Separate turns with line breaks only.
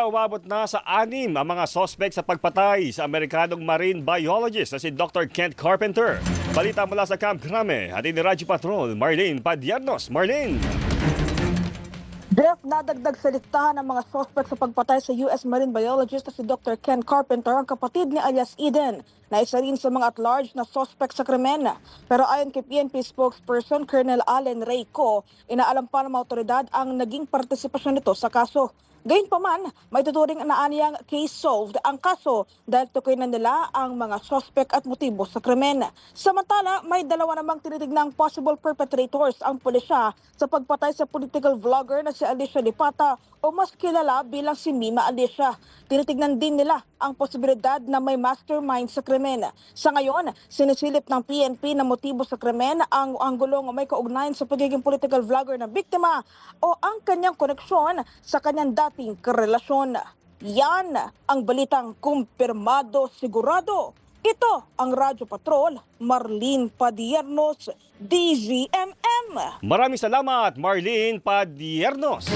Umabot na sa 6 ang mga sospek sa pagpatay sa Amerikanong marine biologist na si Dr. Kent Carpenter. Balita mula sa Camp Crame, atin ni Radyo Patrol, Marlene Padiernos. Marlene!
Jeff, nadagdag sa listahan ng mga suspect sa pagpatay sa U.S. marine biologist na si Dr. Ken Carpenter, ang kapatid ni alias Eden, na isa rin sa mga at-large na suspect sa krimen. Pero ayon kay PNP spokesperson Colonel Allen Reyco, inaalam pa ng mga otoridad ang naging partisipasyon nito sa kaso. Gayunpaman, may tuturing na aniyang case solved ang kaso dahil tukoy na nila ang mga suspect at motibo sa krimen. Samantala, may dalawa namang tinitignang possible perpetrators ang pulisya sa pagpatay sa political vlogger na si Alicia Lipata o mas kilala bilang si Mima Alicia. Tinitignan din nila ang posibilidad na may mastermind sa krimen. Sa ngayon, sinisilip ng PNP na motibo sa krimen ang anggulong may kaugnayan sa pagiging political vlogger na biktima o ang kanyang koneksyon sa kanyang dating karelasyon. Yan ang balitang kumpirmado sigurado. Ito ang Radyo Patrol, Marlene Padiernos, DZMM.
Maraming salamat, Marlene Padiernos.